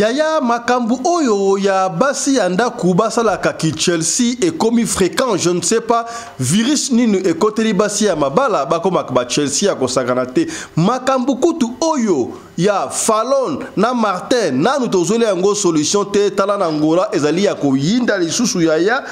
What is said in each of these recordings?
Yaya makambu oyo ya basi yanda kubasa la kaki Chelsea et comme fréquent je ne sais pas virus ninu et côté basi ya mabala bako makba Chelsea ya kosakanate makambu kutu oyo ya Fallon na Martin na nous tozole yango solution te tala na ngola ezali ya koyinda lisusu yaya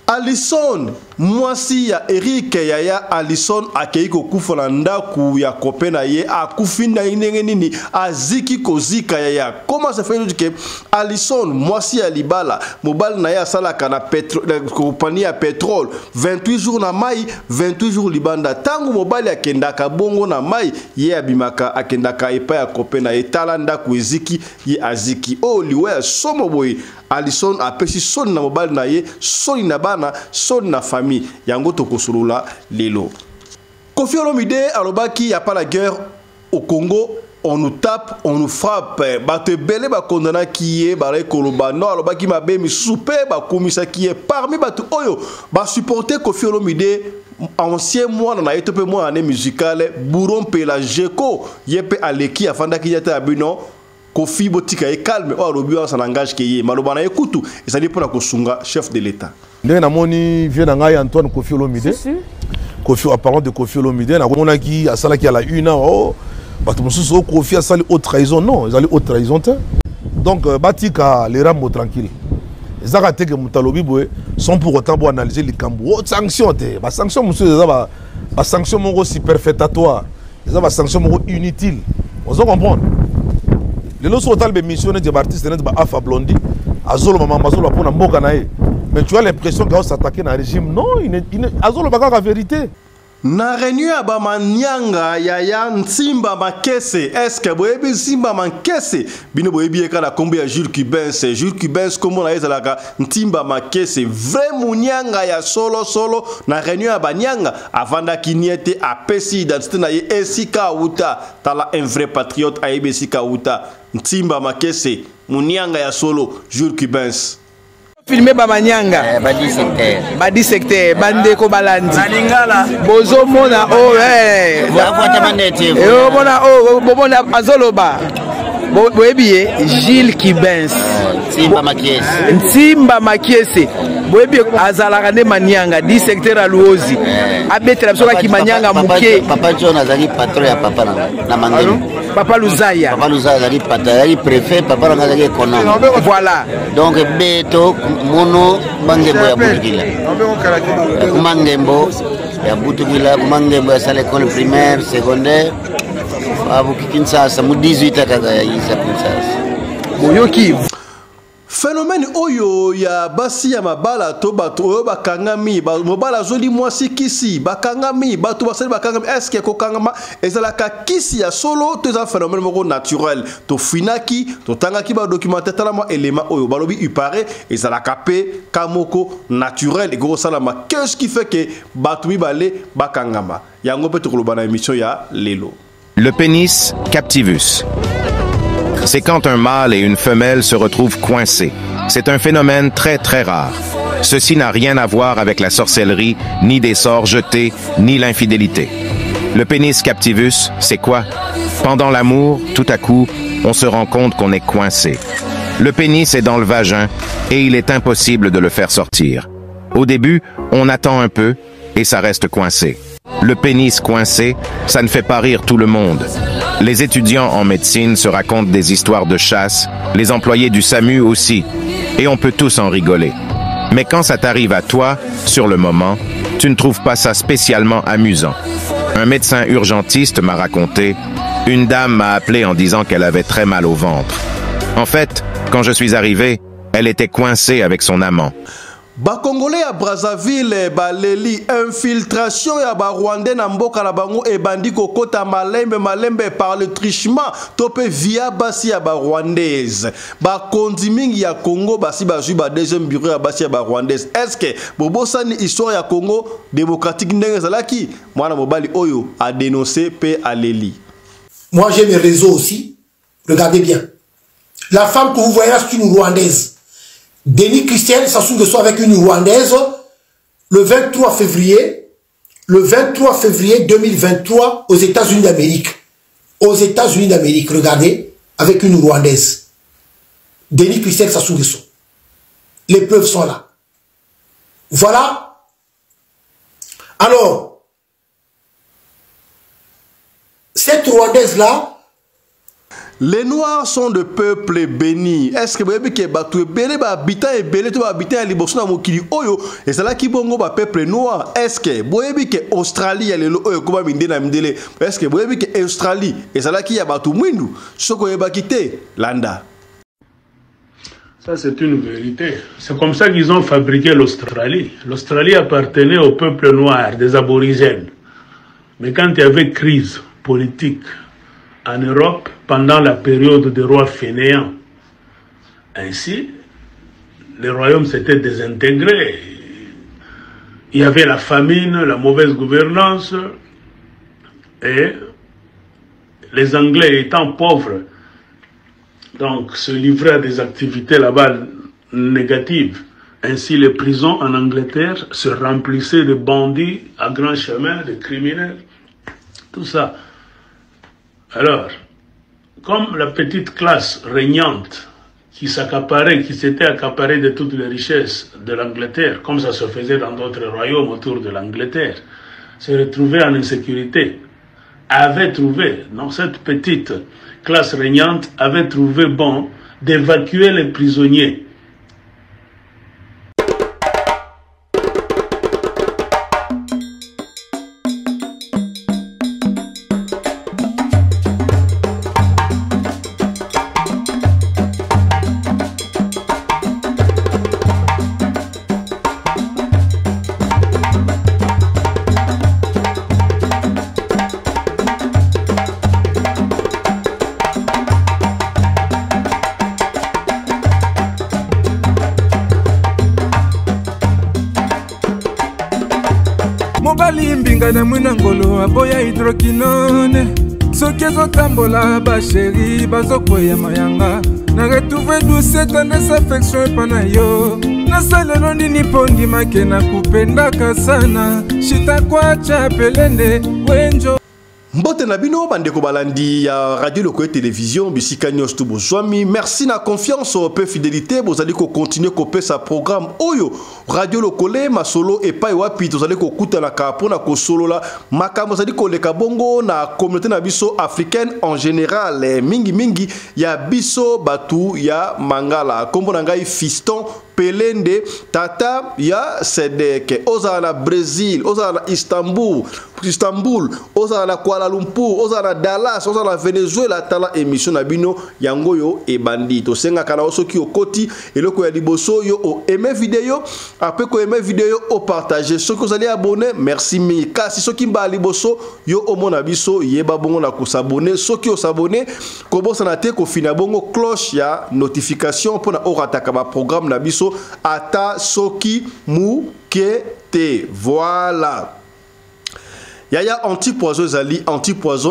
Alisson mwasi ya Eric yaya Alisson akeiko kufa na ndaku ya kopena ye akufinda ndenge nini aziki kozika yaya comment ça fait que Alisson mwasi ya libala mobile na ya salaka na compagnie ya pétrole 28 jours na mai 28 jours libanda tangu mobile akendaka bongo na mai ye abimaka akendaka epa ya kopena ye tala ndaku eziki ye aziki o liwe somo boy Alisson apesi son na mobile na ye son na bana son na famille yango tokosulula lelo Koffi Olomide alobaki y a pas la guerre au Congo on nous tape on nous frappe bate belé ba kondana qui est ba koloba non alobaki mabe mi soupe ba komisa qui est parmi batu oyo ba supporter Koffi Olomide ancien mois na etope mois année musicale Bouron pe la Jeko yepe aleki afanda ki yata abino Koffi botika e calme o alobi on s'engage ke ye malobana ekutu ezali pona kosunga chef de l'état ndenge namoni vient na ngai Antoine Koffi Olomide Koffi en parlant de Koffi Olomide na mona ki asala ki à la une oh bato mosusu Koffi asali haute trahison non ezali haute trahison te donc batika les ramo tranquille ezaka te ke mutalobi boye sans pour autant pour analyser les cambo haute sanction te ba sanction mosusu ezaba ba sanction moko superfétatoire ezaba ba sanction moko inutile on se comprendre les lois sont tellement missionnées des artistes de Alpha Blondy azolo mama mazolo pona mboka na ye mais tu as l'impression qu'il va s'attaquer dans le régime non il azolo baka la vérité na réunion ya ba manyanga ya Ntimba Makese est-ce que boyebi Ntimba Makese bino boyebi ka na kombo ya Jules Cubens comme on a ezalaka Ntimba Makese vrai munyanga ya solo na réunion ya banyanga avanda kiniete apesi identité na ye esika uta tala un vrai patriote a esika uta Ntimba Makese munyanga ya solo Jules Cubens filmé Bamanyanga, Badi secteur, Bandeko Balandi, Bozo Mona, Mona Azoloba, Boebiye, Gilles Kibens, Ntimba Makiese, Boebi Azalakane Manyanga, 10 secteur à Luozi, Abetre Absoka Kimanyanga Mouké, Papa John Azali patron ya papa na Mangelu. Papa Luzaya Azali patron, préfet, papa Azali Konan. Voilà. Donc Beto Mono Mangembo ya Butugila. Mangembo ya Butugila, Mangembo ya salle école primaire, secondaire. Abuki Kinshasa, mu 18 akaga ya Isa Kinshasa. Moyoki. Phénomène oyo ya basi ya mabala to bato oyo bakangami mobala zoli mwasi kisi bakangami bato basali bakangami est-ce que kokangama ezalaka kisi ya solo to za phénomène moko naturel to finaki to tangaki ba documentaire talama élément oyo balobi il paraît ezalaka pe kamoko naturel et gros salama qu'est-ce qui fait que bato mibale bakangama yango pe to koloba na émission ya lelo. Le pénis captivus. C'est quand un mâle et une femelle se retrouvent coincés. C'est un phénomène très très rare. Ceci n'a rien à voir avec la sorcellerie, ni des sorts jetés, ni l'infidélité. Le pénis captivus, c'est quoi? Pendant l'amour, tout à coup, on se rend compte qu'on est coincé. Le pénis est dans le vagin et il est impossible de le faire sortir. Au début, on attend un peu et ça reste coincé. Le pénis coincé, ça ne fait pas rire tout le monde. Les étudiants en médecine se racontent des histoires de chasse, les employés du SAMU aussi, et on peut tous en rigoler. Mais quand ça t'arrive à toi, sur le moment, tu ne trouves pas ça spécialement amusant. Un médecin urgentiste m'a raconté, une dame m'a appelé en disant qu'elle avait très mal au ventre. En fait, quand je suis arrivé, elle était coincée avec son amant. Ba Congolais à Brazzaville baleli infiltration ya ba Rwandais na mboka na bango e bandi kokota malembe par le trichement topé via basi ya ba Rwandaise ba kondi mingi ya Congo basi ba ju ba deuxième bureau ya basi ya ba Rwandaise est-ce que bobosani histoire ya Congo démocratique ndenge zalaki mwana mobali oyo a dénoncé pe aleli. Moi j'ai mes réseaux aussi, regardez bien, la femme que vous voyez là c'est une Rwandaise. Denis Christian s'assume de soi avec une Rwandaise le 23 février 2023 aux États-Unis d'Amérique. Aux États-Unis d'Amérique, regardez, avec une Rwandaise. Denis Christian Sassou Nguesso. Les preuves sont là. Voilà. Alors, cette Rwandaise-là, les Noirs sont de peuple béni. Est-ce que vous avez dit que les Bélé habitants et Bélé tout habitants à Libosona Mokili Oyo et c'est là qui bongo ba peuple noir. Est-ce que vous avez dit que Australie a les Oyo comme Mindena Mindele. Est-ce que vous avez dit que Australie et c'est là qui y a batu Mwindu. Ce qu'on a quitté Landa. Ça c'est une vérité. C'est comme ça qu'ils ont fabriqué l'Australie. L'Australie appartenait au peuple noir, des aborigènes. Mais quand il y avait crise politique en Europe, pendant la période des rois fainéants, ainsi, les royaumes s'étaient désintégrés. Il y avait la famine, la mauvaise gouvernance, et les Anglais étant pauvres, donc se livraient à des activités là-bas négatives. Ainsi, les prisons en Angleterre se remplissaient de bandits à grand chemin, de criminels, tout ça. Alors, comme la petite classe régnante qui s'accaparait, qui s'était accaparée de toutes les richesses de l'Angleterre, comme ça se faisait dans d'autres royaumes autour de l'Angleterre, se retrouvait en insécurité, avait trouvé, dans cette petite classe régnante, avait trouvé bon d'évacuer les prisonniers. na mwina ngolo aboya hydroquinone soki ezotambola basheri bazokwea mayanga na retrouve douce tendresse affection epa na yo nasalelo nini mpo ndimake na kupendaka sana shitakwacha pelende wenjo Mbote na bino bandeko balandi ya radio Lokoye télévision bisika nyos tu bozwami merci na confiance au peu fidélité bozali ko continuer ko pesa programme oyo radio Lokole masolo epai wapi tozali ko kuta na kapo na ko solola makambo zali ko leka bongo na communauté na biso africaine en général mingi ya biso batu ya mangala kombo na ngai fiston Pelende tata ya Sedeke oza na Brésil oza na Istanbul oza na Kuala Lumpur oza na Dallas oza na Venezuela tala émission na bino yango yo e bandito senga kana osoki okoti eloko ya liboso yo o aimer vidéo après ko aimer vidéo o partager soki ozali abonné merci mi kasi soki mba liboso yo o mona biso yeba bongo na ko s'abonner soki o s'abonner ko bosana te ko fina bongo cloche ya notification pona orataka ba programme na biso ata soki mukete voilà yaya anti-poison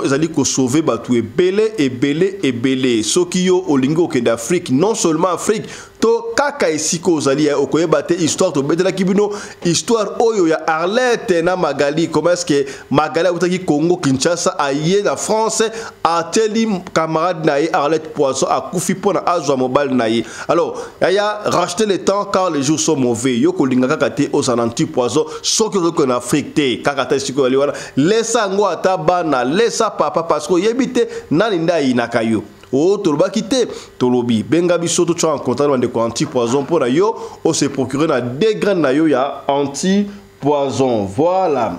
ezali ko sauver batu ebele soki yo olingo ke d'Afrique non seulement Afrique to kaka esiko ozali ya okoyeba te histoire to betela kibino histoire oyo ya Arlette na Magali comment est-ce que Magali utaki Congo Kinshasa aye na France ateli camarade na ye Arlette Poisson akufi pona azwa mobile na ye alors yaya racheter le temps car les jours sont mauvais yo kolinga kaka te aux anti-poison soki ozoko na Afrique te kaka ta esiko ali wana laissa ngo ata bana laissa papa parce que yebite nani ndai nakayo oh toloba kité tolobi benga biso to en contact de anti-poison pour yo o se procurer na deux graines na yo ya anti-poison voilà.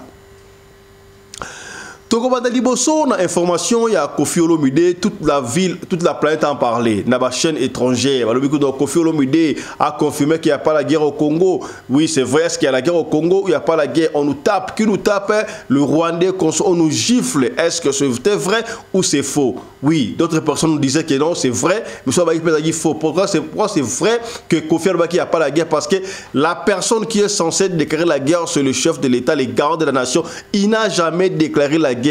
Tokobanda liboso na information ya Koffi Olomide toute la ville toute la planète en parler na ba chaîne étrangère balobiko donc Koffi Olomide a confirmé qu'il n'y a pas la guerre au Congo. Oui c'est vrai est-ce qu'il y a la guerre au Congo ou il n'y a pas la guerre on nous tape qui nous tape le Rwandais on nous gifle est-ce que c'est vrai ou c'est faux. Oui d'autres personnes nous disaient que non c'est vrai mais ça va dire faux pourquoi c'est vrai que Koffi Olomide il n'y a pas la guerre parce que la personne qui est censée déclarer la guerre c'est le chef de l'État les garants de la nation il n'a jamais déclaré la guerre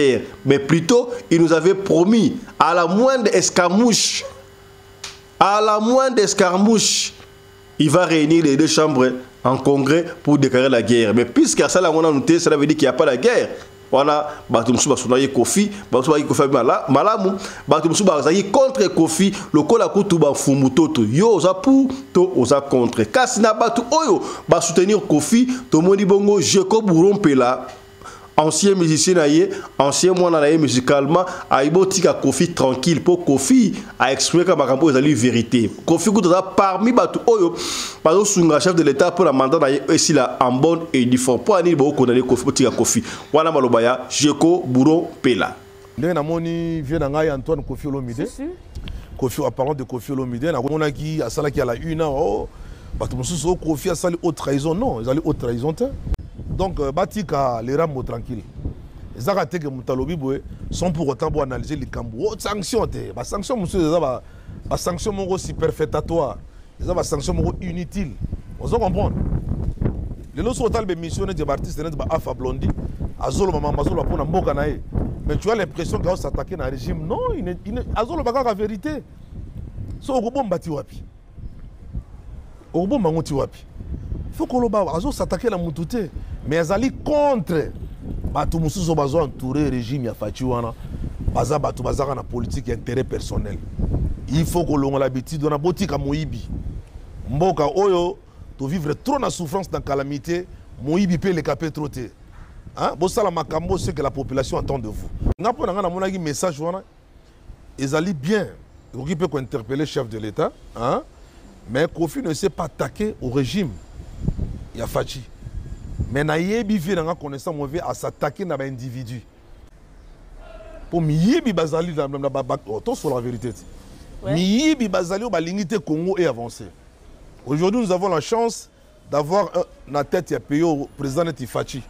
mais plutôt il nous avait promis à la moindre escarmouche il va réunir les deux chambres en congrès pour déclarer la guerre mais puisqu'à ça là on a noté cela veut dire qu'il n'y a pas la guerre wana bato musu basonaye Kofi bato ba Kofi malamu bato musu bazaki contre Kofi lokola kutu ba fumutoto yo oza pour to oza contre kasi na bato oyo ba soutenir Kofi to moni bongo Jacob Burompela ancien musicien naie ancien mwana naie musicalement aibotika Kofi tranquille pour Kofi a exprimer comme makambo ezali vérité Kofi kutoza parmi bato oyo bazo sunga chef de l'état pour la mandat naie ici là en bonne et du fond pour ani bo condamner Kofi botika Kofi wana maloba ya Jacob Burompela ndenge namoni vieux na ngai Antoine Kofi Olomide Kofi en parlant de Kofi Olomide na mona ki asala ki ala une oh bato mususu Kofi asali haute trahison non ils allaient haute trahison te. Donc, batika les rames tranquilles. Les arrêtés que Moutalobi sont pour autant pour analyser les cambous. Haute sanction, les sanctions, monsieur, les sanctions sont superfétatoires. Les sanctions inutiles. On se comprend. Les lois sont tellement missionnées des artistes, des Alpha Blondie, Azolo Maman Mazolo pour Namboka nae. Mais tu as l'impression qu'ils vont s'attaquer dans le régime. Non, Azolo Baka la vérité. C'est au bon bâti wapi. Au bon mangoti wapi. Il faut qu'on s'attaque à la moutouté. Mais ils allaient contre. Batou Moussou Bazo entouré le régime ya Fachiwana. Baza Batou Bazara na politique et intérêt personnel. Il faut que l'on ait l'habitude de la boutique à Moïbi. Mboka Oyo, tu vivre trop dans souffrance, dans calamité. Moïbi peut les caper trop. Hein? Bon, ça, la Makambo, c'est que la population attend de vous. On a un message. Ils allaient bien. Ils peuvent interpeller le chef de l'État. Hein? Mais Kofi ne s'est pas attaqué au régime. Il y a Fachi. Mais Nayebi vient dans la connaissance mauvais à s'attaquer à un individu. Pour Miyebi Bazali, sur la vérité. Miyebi Bazali, l'unité Congo est avancée. Aujourd'hui, nous avons la chance d'avoir la tête qui a payé au président de Fachi.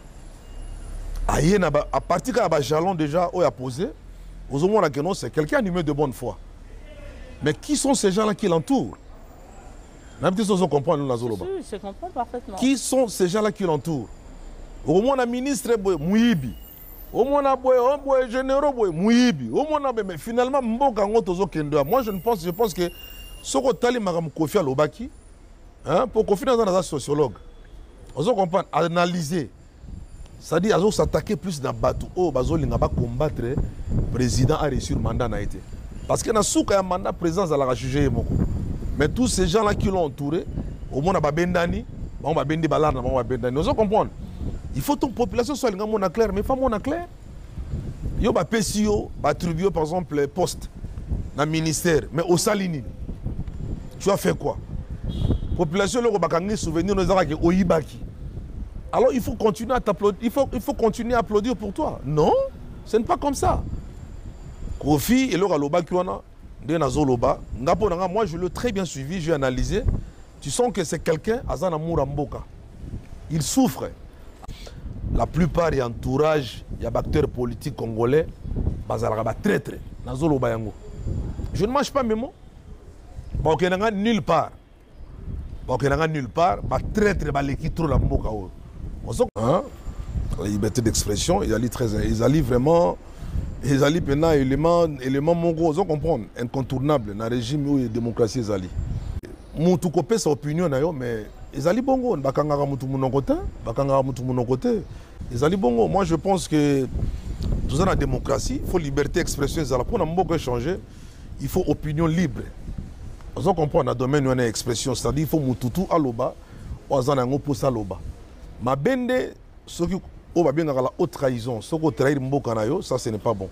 À partir de jalon déjà, où il a posé, c'est quelqu'un animé de bonne foi. Mais qui sont ces gens-là qui l'entourent? Même si on comprend, nous, je comprends parfaitement. Qui sont ces gens-là qui l'entourent? Au moins, le ministre Mouibi. Au moins, le général Mouibi. Au moins, mais finalement, moi, je pense que ce que tu as dit, Kofi Alobaki, pour Kofi dans un sociologue, on comprend, analyser. C'est-à-dire qu'ils s'attaquer plus dans le bateau. Oh, ils vont combattre le président a reçu le mandat. Parce que dans le mandat, le président a jugé. Mais tous ces gens-là qui l'ont entouré, au moins, on va bendani, on va bendi balard, on va bendani. Nous comprenons. Il faut que la population soit claire, mais pas mon clair. Il y a des PCO, des attribués par exemple les postes dans le ministère, mais au Salini. Tu as fait quoi? La population, elle a souvenir de Oibaki. Alors il faut continuer à t'applaudir, il faut continuer à applaudir pour toi. Non, ce n'est pas comme ça. Kofi et l'Oibaki, moi je l'ai très bien suivi, j'ai analysé. Tu sens que c'est quelqu'un, Azana Mouramboka. Il souffre. La plupart des entourages, il y a des acteurs politiques congolais, traître. Je ne mange pas mes mots. Bon, il n'y a nulle part. Bon, il n'y a nulle part. Traître, trop la mboka. La liberté d'expression, ils allaient vraiment. Ils allaient maintenant élément mongo, vous comprenez, incontournable dans le régime où la démocratie est allée. Moutou copé sa opinion mais ils allaient bongo, bakangara moutou mon côté, ils allaient bongo. Moi je pense que tout ça dans la démocratie, il faut liberté d'expression, pour nous beaucoup changer, il faut opinion libre. Vous comprenez, dans le domaine où on a expression, c'est-à-dire il faut moutoutou aloba, ou azanango pour aloba. Ma bende ce qui on va bien dans la haute trahison. Ce qu'on trahit Mbokanayo, ça ce n'est pas bon.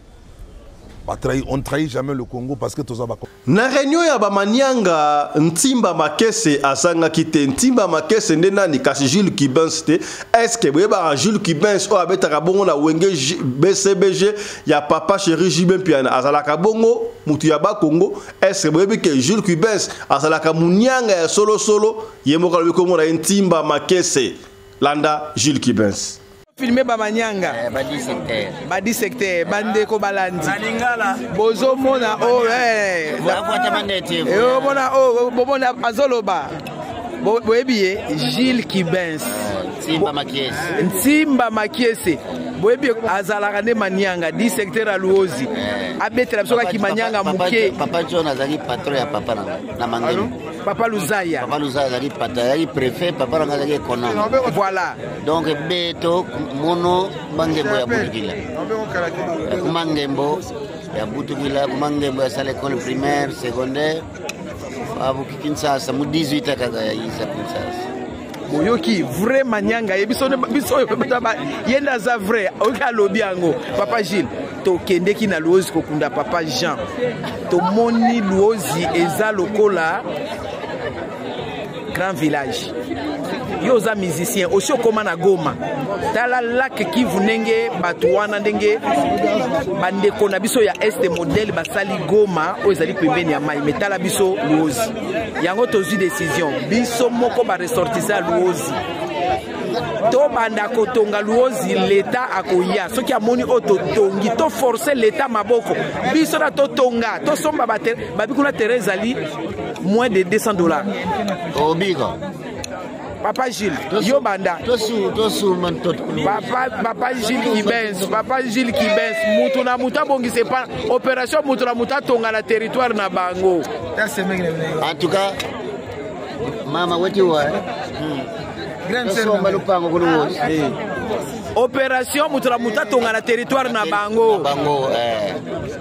On ne trahit jamais le Congo parce que tout ça va. Na réunion ya bamanianga Ntimba Makese asanga kite Ntimba Makese ndenani kasi Jules Kibens te. Est-ce que beba Jules Kibens o abeta bongo na wenge BCBG ya papa chéri Jibin Piana azalaka bongo mutu ya ba Congo. Est-ce que beba que Jules Kibens azalaka munianga ya solo yemoka lobiko mo na Ntimba Makese landa Jules Kibens. Filmé Bamanyanga, Badi secteur, Bandeko Balandi, Bozo Mona, Mona Azoloba, Boebié, Gilles Kibens, Ntimba Makiese, boyebi azalaka nde manyanga di secteur ya luozi abetela biso kaki manyanga moke. Papa John azali patron ya papa na Mangelo. Papa Luzaya azali patron, azali préfet, papa nanga azali économe. Voilà. Donc beto mono Mangembo ya Butukila. Mangembo ya Butukila, Mangembo ya sala école primaire, secondaire. Abuki Kinshasa mu 18 kaka ya Isa Kinshasa. Boyoki vrai manyanga biso yenda za vrai oka lobi yango Papa Gilles to kendeki na luozi kokunda Papa Jean to moni luozi eza lokola grand village yo za musicien aussi okoma na Goma tala lac Kivu ndenge batu wana ndenge bandeko na biso ya este modèle basali Goma oyo ezali pembeni ya mai metala biso luozi yango tozwi décision biso moko ba ressortisa luozi to banda kotonga luozi l'État akoya soki amoni ototongi to forcer l'État maboko biso na totonga to somba babikuna terrain ezali moins de $200 obigo. Papa Gilles, yo banda. Tosu man tot. Papa Gilles Kibens, mutu na muta bongi c'est pas opération mutu na muta tonga na territoire na bango. En tout cas, mama what you want? Opération mutu na muta tonga na territoire na bango.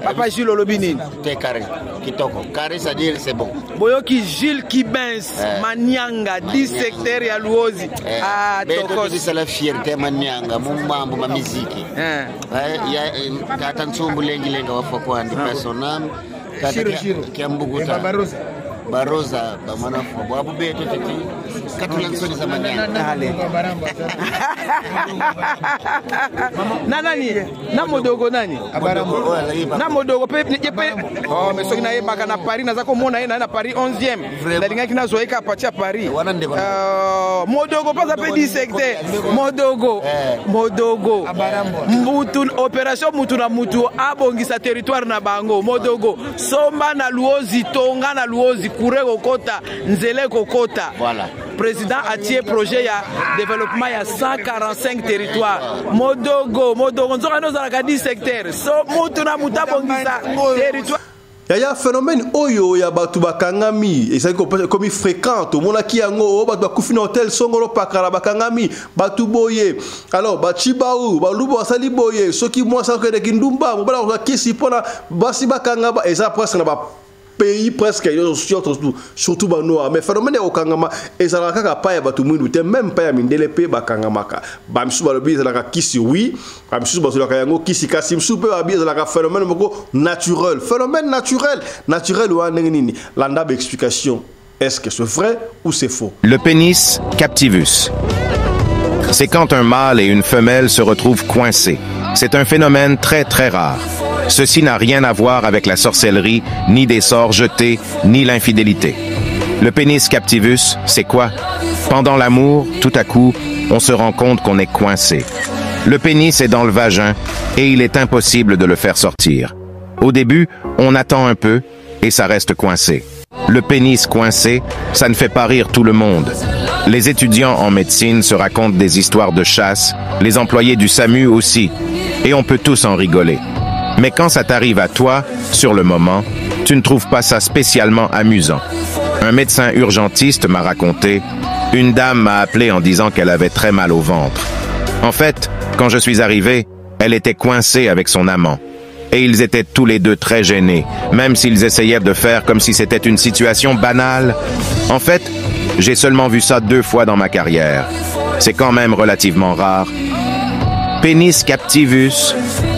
Papa Gilles Olobini. T'es carré. Kitoko. Carré, c'est-à-dire c'est bon. Boyoki Gilles Kibens, Manyanga, 10 secteurs ya luozi. Ah, tokos. C'est la fierté Manyanga, mumambo ma musique. Ya tata nsumbu lenga wafokwa ndi personam. Tata kiambuguta. Baroza bamana fo abu beto tete katulan soni za Manyanga. Ale. Nani? Na modogo nani? Na modogo pe oh mais soki na yebaka na Paris naza komona ye na Paris 11e. Na lingaki na zoeka apatia Paris. Modogo pas appelé 10 secteur. Modogo. Mutu opération mutu na mutu abongisa territoire na bango. Modogo somba na luozi tonga na luozi kure kokota nzele kokota. Voilà. Président a tiré projet ya développement ya 145 territoires. Modogo nzoka no za 10 secteurs. So mutu na mutu abongisa territoire. Yaya phénomène oyo ya batu bakangami ezali comme fréquente mona ki yango batu bakufi na hôtel songolo pakala bakangami batu boye alors bachibaou balubo asali boye soki moi ça que de kindumba mobala ko kisi pona basi bakanga ba eza presque na ba pays presque surtout banoa mais phénomène au kangama ezala kaka pa ya batu mwindu te même pa ya mindele pe bakangamaka bamsu balobi ezala kisi oui bamsu bazolaka yango kisi kasi msu pe babi ezala phénomène moko naturel ou nini landa ba explication est-ce que c'est vrai ou c'est faux? Le pénis captivus. C'est quand un mâle et une femelle se retrouvent coincés. C'est un phénomène très très rare. Ceci n'a rien à voir avec la sorcellerie, ni des sorts jetés, ni l'infidélité. Le pénis captivus, c'est quoi? Pendant l'amour, tout à coup, on se rend compte qu'on est coincé. Le pénis est dans le vagin et il est impossible de le faire sortir. Au début, on attend un peu et ça reste coincé. Le pénis coincé, ça ne fait pas rire tout le monde. Les étudiants en médecine se racontent des histoires de chasse, les employés du SAMU aussi, et on peut tous en rigoler. Mais quand ça t'arrive à toi, sur le moment, tu ne trouves pas ça spécialement amusant. Un médecin urgentiste m'a raconté, une dame m'a appelé en disant qu'elle avait très mal au ventre. En fait, quand je suis arrivé, elle était coincée avec son amant. Et ils étaient tous les deux très gênés, même s'ils essayaient de faire comme si c'était une situation banale. En fait, j'ai seulement vu ça 2 fois dans ma carrière. C'est quand même relativement rare. Pénis captivus.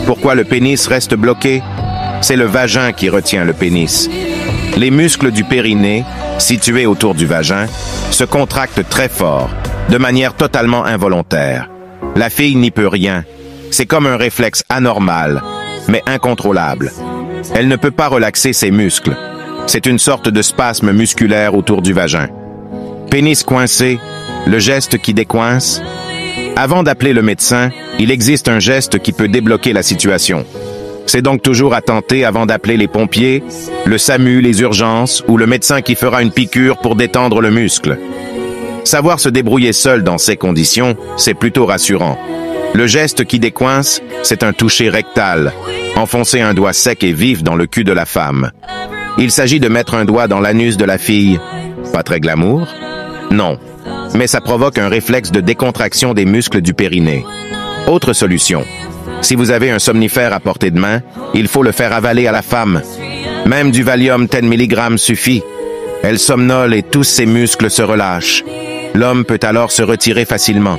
Pourquoi le pénis reste bloqué? C'est le vagin qui retient le pénis. Les muscles du périnée, situés autour du vagin, se contractent très fort, de manière totalement involontaire. La fille n'y peut rien. C'est comme un réflexe anormal, mais incontrôlable. Elle ne peut pas relaxer ses muscles. C'est une sorte de spasme musculaire autour du vagin. Pénis coincé, le geste qui décoince. Avant d'appeler le médecin, il existe un geste qui peut débloquer la situation. C'est donc toujours à tenter avant d'appeler les pompiers, le SAMU, les urgences ou le médecin qui fera une piqûre pour détendre le muscle. Savoir se débrouiller seul dans ces conditions, c'est plutôt rassurant. Le geste qui décoince, c'est un toucher rectal, enfoncer un doigt sec et vif dans le cul de la femme. Il s'agit de mettre un doigt dans l'anus de la fille. Pas très glamour? Non. Mais ça provoque un réflexe de décontraction des muscles du périnée. Autre solution. Si vous avez un somnifère à portée de main, il faut le faire avaler à la femme. Même du Valium 10 mg suffit. Elle somnole et tous ses muscles se relâchent. L'homme peut alors se retirer facilement.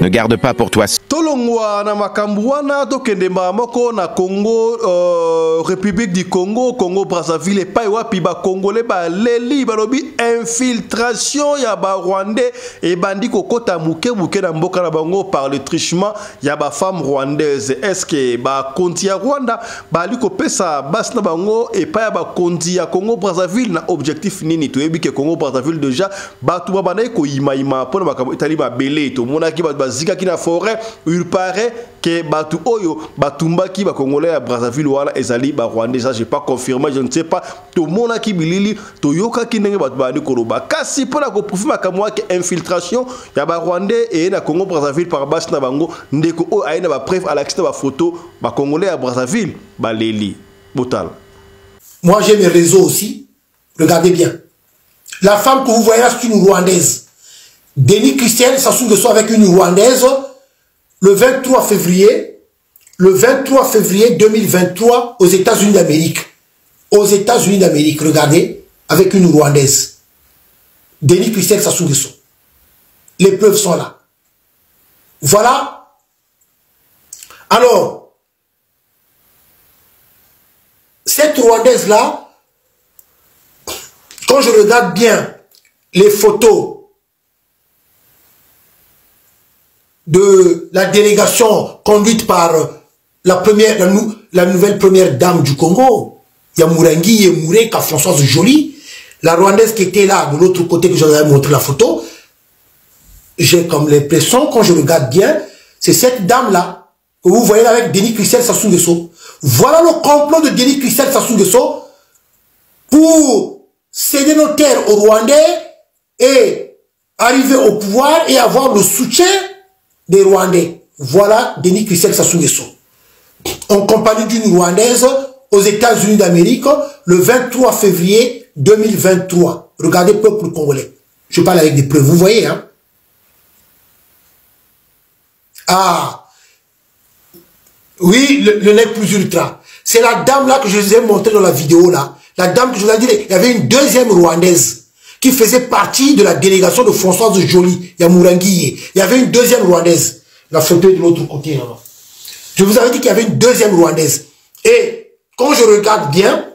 Ne garde pas pour toi. Tolongwa na makambu wana tokende moko na Congo, République du Congo, Congo Brazzaville et pa wapi ba congolais ba leli balobi infiltration ya ba rwandais et bandi kokota muke na mboka na bango par le trichement ya ba femme rwandaise. Est-ce que ba konti ya Rwanda ba liko pesa bas na bango et pa ya ba konti ya Congo Brazzaville na objectif nini? To yebi ke Congo Brazzaville déjà ba tuba bana ko ima pona makambo itali ba belé to monaki ba zika ki na forêt. Il paraît que Batu Oyo, Batumba qui va congolais à Brazzaville ou à Ezali, Rwandais, ça j'ai pas confirmé, je ne sais pas. Tout le monde qui bilili, Toyoka qui n'est pas de Koroba. Kasi pour la profil makamwa que infiltration, il y a Rwandais et na Congo Brazzaville par Basse Nabango, ndeko o aina ba preuve à l'accident ba photo, ba congolais à Brazzaville, ba Leli, Botal. Moi j'ai mes réseaux aussi. Regardez bien. La femme que vous voyez là, c'est une Rwandaise. Denis Christian s'assume de soi avec une Rwandaise le 23 février 2023 aux États-Unis d'Amérique. Aux États-Unis d'Amérique, regardez, avec une Rwandaise. Denis Christian s'assume de soi. Les preuves sont là. Voilà. Alors, cette Rwandaise-là, quand je regarde bien les photos de la délégation conduite par la nouvelle première dame du Congo, Yamourangi et Moureka Françoise Joly, la Rwandaise qui était là de l'autre côté que je vous avais montré la photo, j'ai comme l'impression, quand je regarde bien, c'est cette dame-là que vous voyez là avec Denis Christian Sassou Nguesso. Voilà le complot de Denis Christian Sassou Nguesso pour céder nos terres aux Rwandais et arriver au pouvoir et avoir le soutien des Rwandais. Voilà Denis Christian Sassou Nguesso. En compagnie d'une Rwandaise aux États-Unis d'Amérique le 23 février 2023. Regardez peuple congolais. Je parle avec des preuves. Vous voyez, hein? Ah. Oui, le nez plus ultra. C'est la dame là que je vous ai montré dans la vidéo là. La dame que je vous ai dit, il y avait une deuxième Rwandaise qui faisait partie de la délégation de Françoise Joly, Yamourangi. Il y avait une deuxième Rwandaise. La photo est de l'autre côté là-bas. Je vous avais dit qu'il y avait une deuxième Rwandaise. Et quand je regarde bien,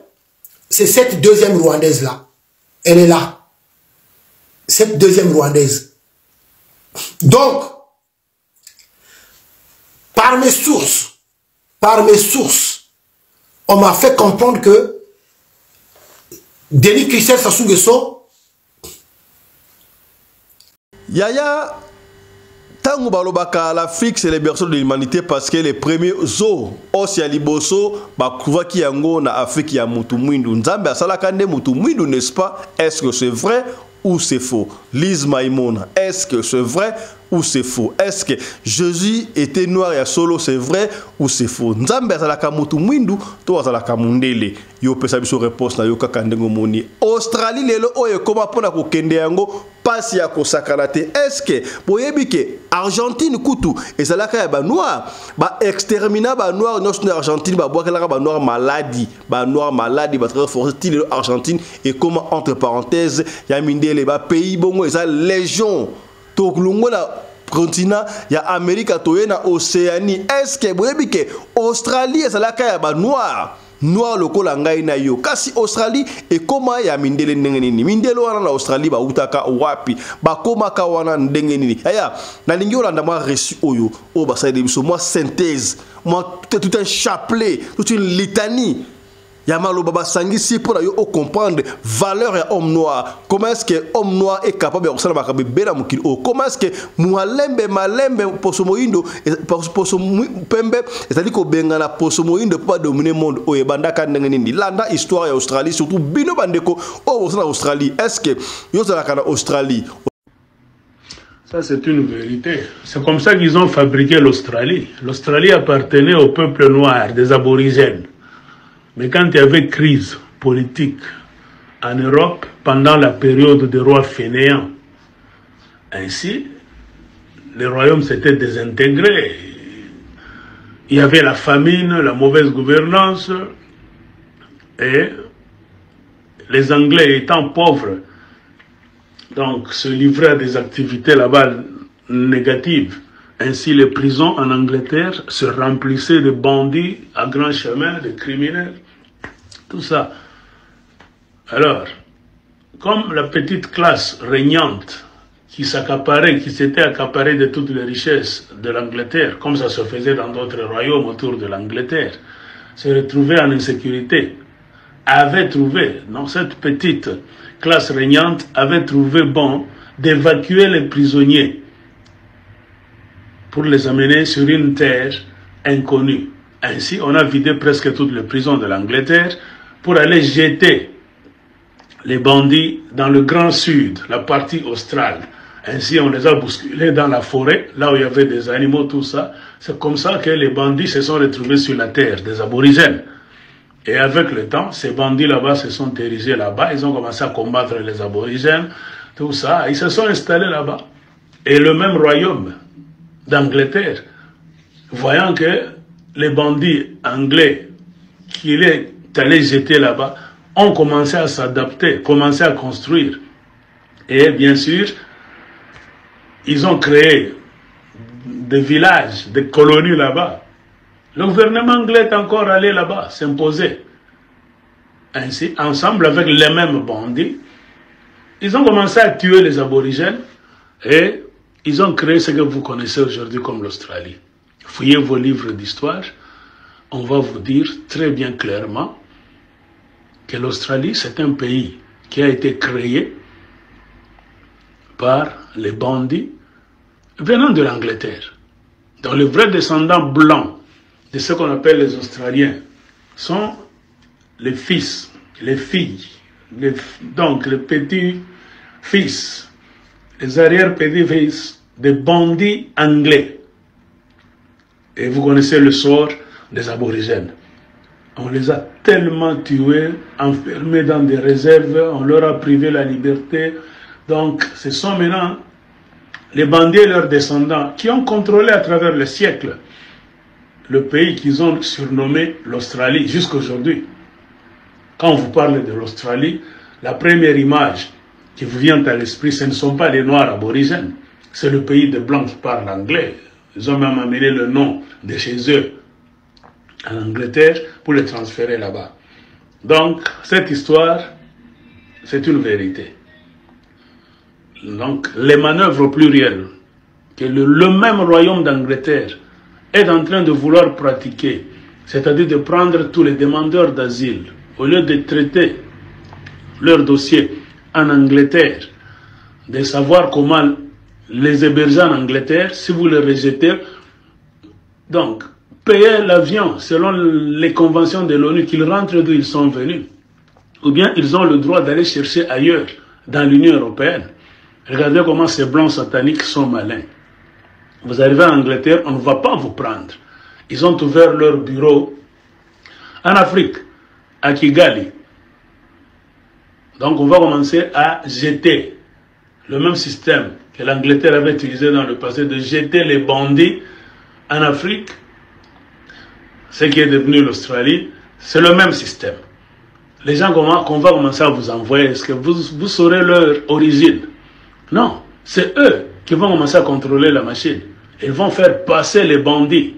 c'est cette deuxième Rwandaise là. Elle est là. Cette deuxième Rwandaise. Donc, par mes sources, on m'a fait comprendre que Denis Christian Sassou Nguesso, Yaya, tango balobaka l'Afrique c'est les berceaux de l'humanité parce que les premiers zo osi aliboso bakuva ki yango na Afrique ya mutu mwindu. Nzambe asalaka nde mutu mwindu, n'est-ce pas? Est-ce que c'est vrai ou c'est faux? Lise Maïmona, est-ce que c'est vrai ou c'est faux? Est-ce que Jésus était noir et solo, c'est vrai ou c'est faux? Nzambe azalaka mutu mwindu to azalaka mundele. Yo pesa biso réponse na yo kaka ndengo moni. Australie lelo oyo koma pona ko kende yango pasi ya kosakana te. Est-ce que boyebi ke Argentine kutu ezalaka ya ba noir ba extermina ba noir nyonso na Argentine ba boakelaka ba noir maladie ba très fort style Argentine et comment entre parenthèses ya mindele ba pays bongo eza légion to kulungola continent ya Amérique toye na Océanie. Est-ce que boyebi ke Australie ezalaka ya ba noir lokola ngai na yo kasi Australie et koma ya mindele ndenge nini? Mindele wana na Australie ba utaka wapi ba koma ka wana ndenge nini? Aya na lingi olanda moi reçu oyo o ba sa de biso moi synthèse moi tout un chapelet toute une litanie Yamalo Baba Sangisi pour yo comprendre valeur et homme noir. Comment est-ce que homme noir est capable de faire makabe bela mukili? Comment est-ce que malembe posomoindo pembe c'est-à-dire ko bengana posomoindo pour dominer monde o ebanda ka ndenge nini? Landa histoire ya Australie surtout bino bandeko o na Australie. Est-ce que yo za kana Australie? Ça, c'est une vérité. C'est comme ça qu'ils ont fabriqué l'Australie. L'Australie appartenait au peuple noir, des aborigènes. Mais quand il y avait crise politique en Europe, pendant la période des rois fainéants, ainsi, les royaumes s'étaient désintégrés. Il y avait la famine, la mauvaise gouvernance, et les Anglais étant pauvres, donc se livraient à des activités là-bas négatives. Ainsi, les prisons en Angleterre se remplissaient de bandits à grand chemin, de criminels, tout ça. Alors, comme la petite classe régnante qui s'accaparait, qui s'était accaparée de toutes les richesses de l'Angleterre, comme ça se faisait dans d'autres royaumes autour de l'Angleterre, se retrouvait en insécurité, avait trouvé, dans cette petite classe régnante, avait trouvé bon d'évacuer les prisonniers pour les amener sur une terre inconnue. Ainsi, on a vidé presque toutes les prisons de l'Angleterre pour aller jeter les bandits dans le Grand Sud, la partie australe. Ainsi, on les a bousculés dans la forêt, là où il y avait des animaux, tout ça. C'est comme ça que les bandits se sont retrouvés sur la terre, des aborigènes. Et avec le temps, ces bandits là-bas se sont érigés là-bas, ils ont commencé à combattre les aborigènes, tout ça. Ils se sont installés là-bas. Et le même royaume d'Angleterre, voyant que les bandits anglais qu'il est allé jeter là-bas ont commencé à s'adapter, commencé à construire. Et bien sûr, ils ont créé des villages, des colonies là-bas. Le gouvernement anglais est encore allé là-bas, s'imposer. Ainsi, ensemble avec les mêmes bandits, ils ont commencé à tuer les aborigènes et ils ont créé ce que vous connaissez aujourd'hui comme l'Australie. Fouillez vos livres d'histoire, on va vous dire très bien clairement que l'Australie, c'est un pays qui a été créé par les bandits venant de l'Angleterre. Donc les vrais descendants blancs de ce qu'on appelle les Australiens sont les fils, les filles, donc les petits-fils, les arrière-petits-fils des bandits anglais. Et vous connaissez le sort des aborigènes. On les a tellement tués, enfermés dans des réserves, on leur a privé la liberté. Donc ce sont maintenant les bandits et leurs descendants qui ont contrôlé à travers les siècles le pays qu'ils ont surnommé l'Australie jusqu'à aujourd'hui. Quand on vous parle de l'Australie, la première image qui vous vient à l'esprit, ce ne sont pas les Noirs aborigènes, c'est le pays des Blancs qui parlent anglais. Ils ont même amené le nom de chez eux en Angleterre pour le transférer là-bas. Donc, cette histoire, c'est une vérité. Donc, les manœuvres au pluriel que le même royaume d'Angleterre est en train de vouloir pratiquer, c'est-à-dire de prendre tous les demandeurs d'asile, au lieu de traiter leur dossier en Angleterre, de savoir comment les héberger en Angleterre, si vous les rejetez, donc, payer l'avion selon les conventions de l'ONU, qu'ils rentrent d'où ils sont venus, ou bien ils ont le droit d'aller chercher ailleurs, dans l'Union européenne. Regardez comment ces blancs sataniques sont malins. Vous arrivez en Angleterre, on ne va pas vous prendre. Ils ont ouvert leur bureau en Afrique, à Kigali. Donc on va commencer à jeter le même système que l'Angleterre avait utilisé dans le passé, de jeter les bandits en Afrique. Ce qui est devenu l'Australie, c'est le même système. Les gens qu'on va commencer à vous envoyer, est-ce que vous saurez leur origine? Non, c'est eux qui vont commencer à contrôler la machine. Ils vont faire passer les bandits,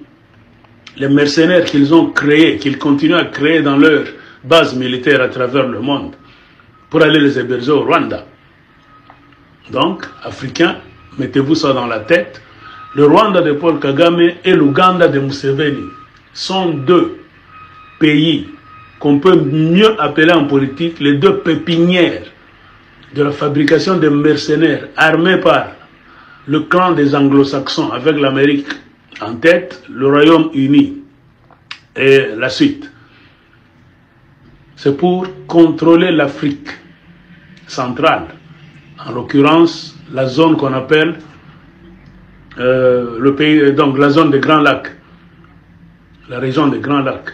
les mercenaires qu'ils ont créés, qu'ils continuent à créer dans leur base militaire à travers le monde, pour aller les héberger au Rwanda. Donc, Africains, mettez-vous ça dans la tête, le Rwanda de Paul Kagame et l'Ouganda de Museveni sont deux pays qu'on peut mieux appeler en politique les deux pépinières de la fabrication des mercenaires armés par le clan des anglo-saxons avec l'Amérique en tête, le Royaume-Uni et la suite. C'est pour contrôler l'Afrique centrale, en l'occurrence la zone qu'on appelle le pays, donc la zone des Grands Lacs, la région des Grands Lacs,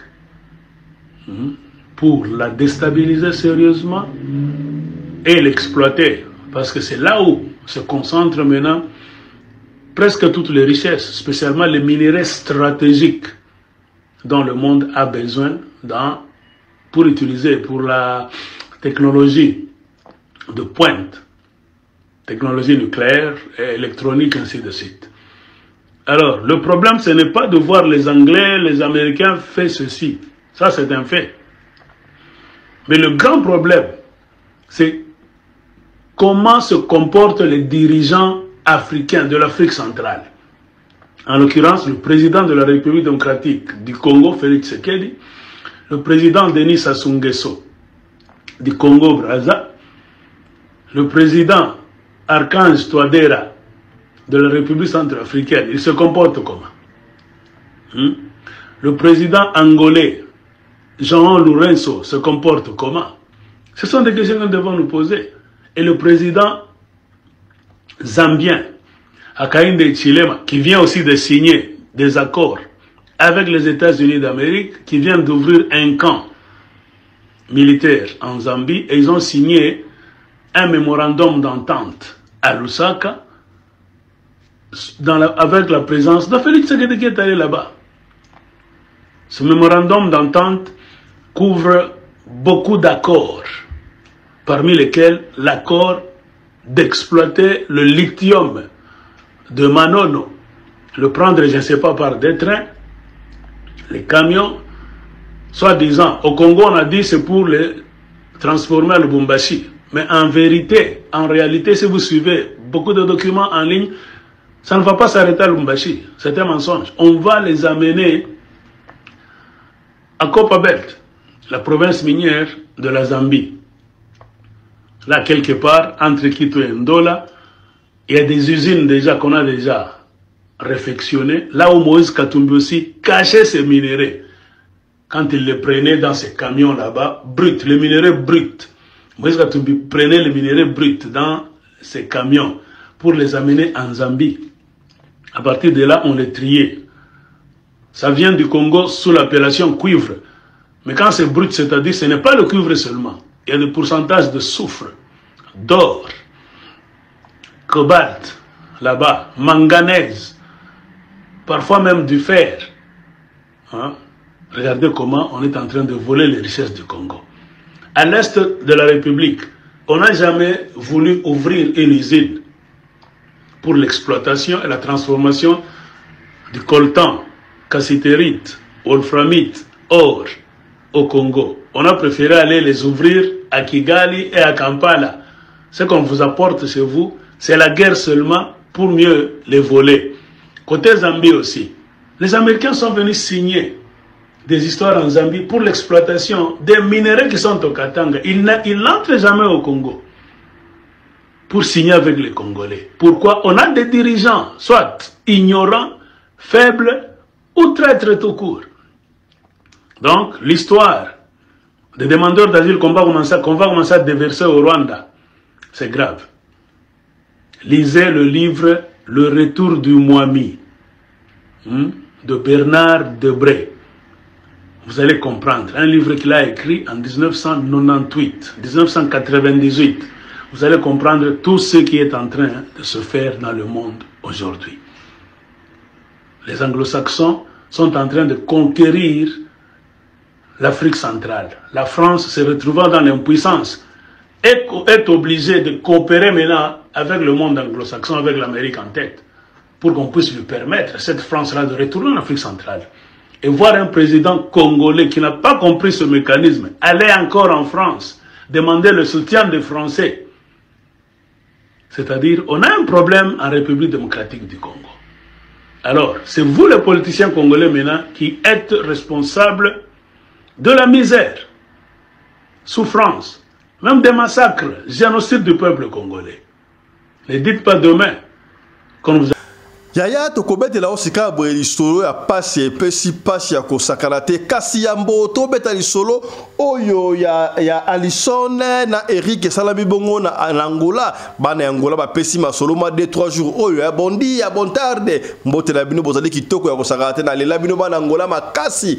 pour la déstabiliser sérieusement et l'exploiter, parce que c'est là où se concentrent maintenant presque toutes les richesses, spécialement les minéraux stratégiques dont le monde a besoin pour utiliser pour la technologie de pointe, technologie nucléaire et électronique, ainsi de suite. Alors, le problème, ce n'est pas de voir les Anglais, les Américains faire ceci. Ça, c'est un fait. Mais le grand problème, c'est comment se comportent les dirigeants africains de l'Afrique centrale. En l'occurrence, le président de la République démocratique du Congo, Félix Tshisekedi, le président Denis Sassou Nguesso du Congo-Brazza, le président Archange Touadéra de la République centrafricaine, il se comporte comment? Le président angolais, Jean Lourenço, se comporte comment? Ce sont des questions que nous devons nous poser. Et le président zambien, Hakainde Hichilema, qui vient aussi de signer des accords avec les États-Unis d'Amérique, qui vient d'ouvrir un camp militaire en Zambie, et ils ont signé un mémorandum d'entente à Lusaka, avec la présence de Félix Tshisekedi qui est allé là-bas. Ce mémorandum d'entente couvre beaucoup d'accords, parmi lesquels l'accord d'exploiter le lithium de Manono, le prendre, je ne sais pas, par des trains, les camions, soi-disant. Au Congo, on a dit c'est pour les transformer à Lubumbashi. Mais en vérité, en réalité, si vous suivez beaucoup de documents en ligne, ça ne va pas s'arrêter à Lubumbashi. C'est un mensonge. On va les amener à Copperbelt, la province minière de la Zambie. Là, quelque part, entre Quito et Ndola, il y a des usines déjà qu'on a déjà réfectionnées. Là où Moïse Katumbi aussi cachait ses minéraux. Quand il les prenait dans ses camions là-bas, bruts, les minéraux bruts. Moïse Katumbi prenait les minéraux bruts dans ses camions pour les amener en Zambie. À partir de là, on les triait. Ça vient du Congo sous l'appellation cuivre. Mais quand c'est brut, c'est-à-dire ce n'est pas le cuivre seulement. Il y a des pourcentages de soufre, d'or, cobalt, là-bas, manganèse, parfois même du fer. Hein? Regardez comment on est en train de voler les richesses du Congo. À l'est de la République, on n'a jamais voulu ouvrir une usine pour l'exploitation et la transformation du coltan, cassitérite, wolframite, or au Congo. On a préféré aller les ouvrir à Kigali et à Kampala. Ce qu'on vous apporte chez vous, c'est la guerre seulement pour mieux les voler. Côté Zambie aussi, les Américains sont venus signer des histoires en Zambie pour l'exploitation des minéraux qui sont au Katanga. Ils n'entrent jamais au Congo pour signer avec les Congolais. Pourquoi? On a des dirigeants, soit ignorants, faibles ou traîtres tout court. Donc, l'histoire des demandeurs d'asile qu'on va commencer à déverser au Rwanda, c'est grave. Lisez le livre Le Retour du Mwami de Bernard Debré. Vous allez comprendre. Un livre qu'il a écrit en 1998. Vous allez comprendre tout ce qui est en train de se faire dans le monde aujourd'hui. Les anglo-saxons sont en train de conquérir l'Afrique centrale. La France, se retrouvant dans l'impuissance, est obligée de coopérer maintenant avec le monde anglo-saxon, avec l'Amérique en tête, pour qu'on puisse lui permettre à cette France-là de retourner en Afrique centrale. Et voir un président congolais qui n'a pas compris ce mécanisme, aller encore en France, demander le soutien des Français. C'est-à-dire, on a un problème en République démocratique du Congo. Alors, c'est vous les politiciens congolais maintenant qui êtes responsables de la misère, souffrance, même des massacres, génocide du peuple congolais. Ne dites pas demain qu'on vous a... Yaya tokobetela osika boye solo ya pasi epesi pasi ya kosakana te kasi ya mboto beta lisolo oyo ya Alison na Eric Salami bongo na Angola bana ya Angola bapesi masolo ma 2-3 jours oyo ya bondi ya bontarde mbote la bino bozali kitoko ya kosakana te na lela bino bana Angola makasi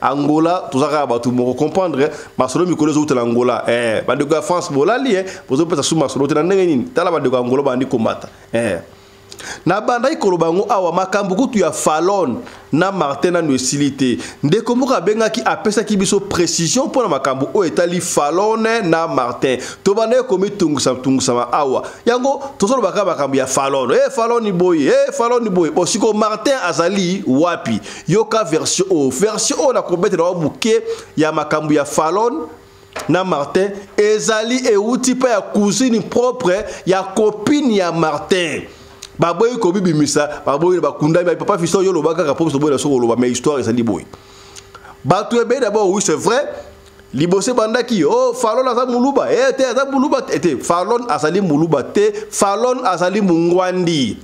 Angola tozaka batu moko comprendre masolo mikolo zo utela Angola bandeko ya France bolali bozo pesa suma masolo te na ndenge nini tala bandeko ya Angola bandi komata na banda ikolobango awa makambu kutu ya Fallon na Martin na nuesilité ndeko moka bengaki apesa ki biso précision pour na makambu o etali Fallon na Martin to banda komi tungusa awa yango tozolo baka makambu ya Fallon Fallon ni boy Fallon ni boy osiko Martin azali wapi yoka version o na kobete na buke ya makambu ya Fallon na Martin ezali euti pa ya cousine propre ya copine ya Martin baboy ko bibi misa baboy bakunda ba papa fiso yo lobaka ka propre boy la so loba mais histoire ça dit boy batu ebe d'abord oui c'est vrai libosé bandaki Fallon aza muluba te aza muluba te Fallon azali muluba te Fallon azali mungwandi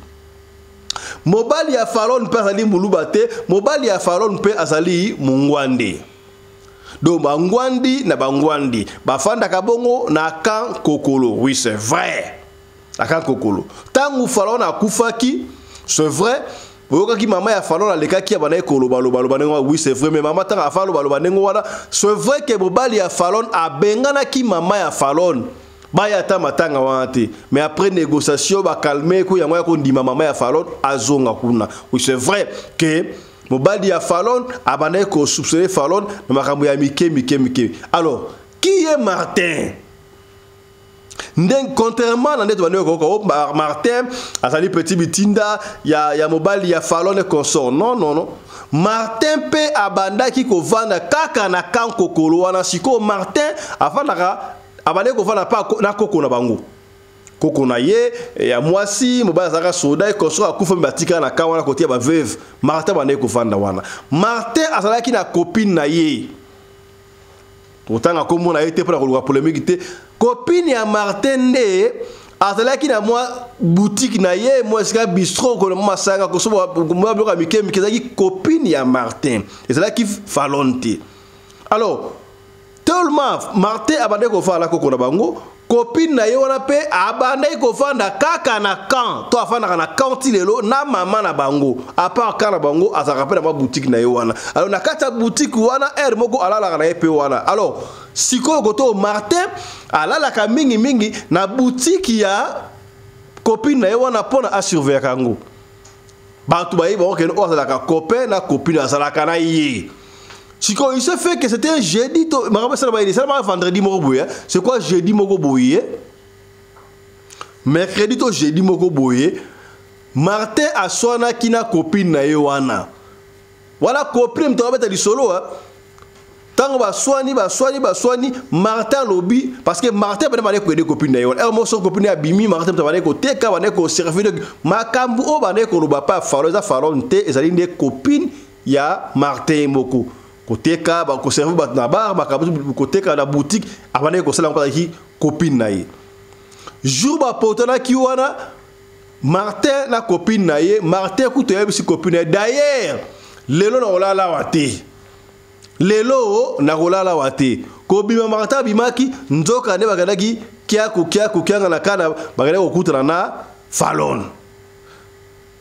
mobali ya Fallon pe azali muluba te mobali ya Fallon pe azali mungwandi do bangwandi na bangwandi bafanda kabongo na kan kokolo oui c'est vrai Akan kokolo. Tangu Fallon akufaki, c'est vrai. Oyokaki mama ya Fallon alekaki ya bana ekolo baloba oui c'est vrai mais mama tanga afalo baloba nengo wana c'est vrai que mobali ya Fallon abengana ki mama ya Fallon. Baya ta matanga wana te. Mais après négociation ba calmer ko yango ya ko ndima mama ya Fallon azonga kuna. Oui c'est vrai que mobali ya Fallon abana ko soupçonner Fallon na makambo ya mike. Alors, qui est Martin? Contrairement à Martin, azali petit bitinda, ya mobali ya Fallon et consort. Non. Martin pe abanda ki ko vanda kaka na kan kokolo wana siko Martin afandaka abane ko vanda pa na koko na bango. Koko na ye ya mwasi mobali azaka soda e consort akufa batika na kan wana kotia ba veuve. Martin bane ko vanda wana. Martin azalaki na copine na ye. Autant comme on a été pour la polémique, copine ya Martin de azalaki na moi boutique na ye moi ska bistrot ko mo sanga ko so mo bloka mikemi kezaki copine ya Martin ezalaki Fallon te. Alors tellement Martin abande ko fala ko na bango copine na ye wana pe abande ko fanda kaka na kan to afanda na kanti lelo na mama na bango a part kana bango azaka pe na boutique na ye wana. Alors na kata boutique wana moko alala na ye pe wana. Alors siko goto Martin alala ka mingi na boutique ya copine na ye wana pona a surveiller kango batu bayi ba okeno azala ka copain na copine azala kana ye. Il se fait que c'était un jeudi, c'est vendredi mokoboye. C'est quoi jeudi mokoboye? Mercredi to jeudi mokoboye. Martin aswana kina copine na yewana. Voilà copine mtobeta di solo tango baswani Martin lobby parce que Martin bana bana ko aider copine na yewana. Mo so copine abimi Martin bana ko teka bana ko servir makambu o bana ko loba pa Fallon te ezali ne copine ya Martin moko. Koteka ba ko serve bat na bar ba koteka na boutique abane ko sala ko ki copine na ye jour ba potana ki wana Martin na copine na ye Martin ku to yebisi copine d'ailleurs lelo na olala wate lelo na olala wate ko bima Martin bimaki nzoka ne bagadaki kiako na kana bagada ko kutana na Fallon.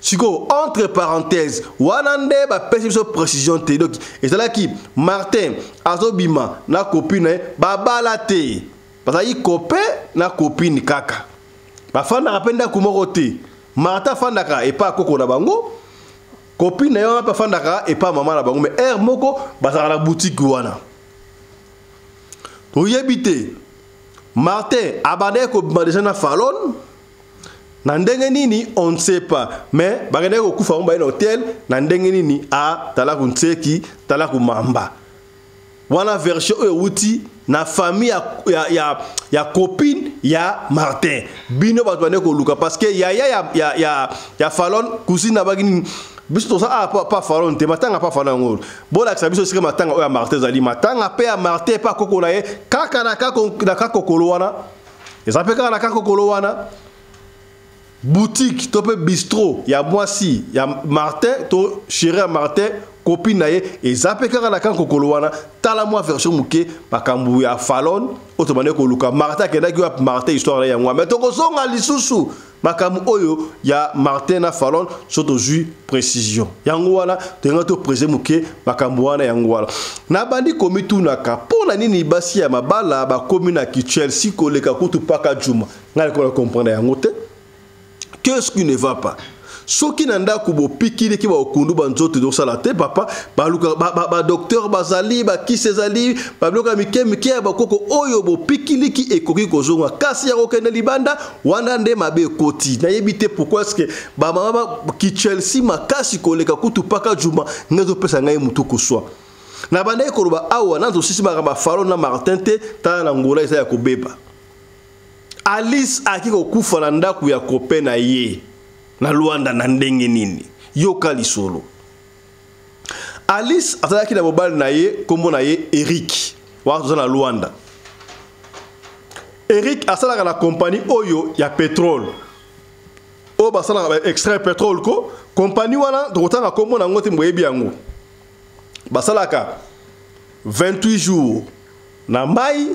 Siko, entre parenthèses, wanande ba pesi so précision te donc et c'est là qui Martin azobima na copine ba balate parce que copain na copine kaka ba fanda rapenda kumorote Martin fandaka et pas koko na bango copine yo pa fandaka et pas maman na bango mais moko ba za la boutique wana to yebite Martin abane ko déjà na Fallon. Nandenge nini on ne sait pas mais bagane ko kufa mba na hôtel nandenge nini a talaku nseki talaku mamba wana version euti na famille ya copine ya Martin bino batwane ko luka parce que ya Fallon cousine bagini biso to sa pas Fallon te matanga pas Fallon ngol bola ka biso sika matanga o ya Martin zali matanga pe ya Martin pa kokona ye kaka na kokolo wana ezapeka na kokolo wana. boutique to pe bistrot ya mwasi ya Martin to chéri ya Martin copine na ye ezape kaka na kan kokolo wana tala moi version muke makambu ya Fallon otomane ko luka Martin kenda ki Martin histoire ya ngwa mais to ko zonga lisusu makambu oyo ya Martin na Fallon soto ju précision yango wana tenga to prese muke makambu wana yango wana na bandi komitu na ka pona nini basi ya mabala ba komina ki Chelsea ko leka kutu paka juma ngale ko comprendre yango te. Qu'est-ce qui ne va pas? Ce qui n'a pas de piquer qui va au kundu banzote de salate papa ba docteur bazali ba qui sezali ba bloka mike ba koko oyo bo pikili ki ekoki kozonga kasi ya kokende libanda wana nde mabe koti na yebite pourquoi est-ce que ba mama ki Chelsea makasi koleka kutu paka juma ngazo pesa ngai mutu kuswa na banda ekoloba awa nanzo sisi ba Fallon na Martin te ta na ngola isa ya kobeba Alice akiko kufa na ndaku ya kope na ye na Luanda na ndenge nini yoka lisolo Alice ataki na mobile na ye kombo na ye Eric wa na Luanda Eric asala na compagnie oyo ya pétrole o basala extrait pétrole ko compagnie wana dokotanga kombo na ngote mboyebi yango basalaka 28 jours na mai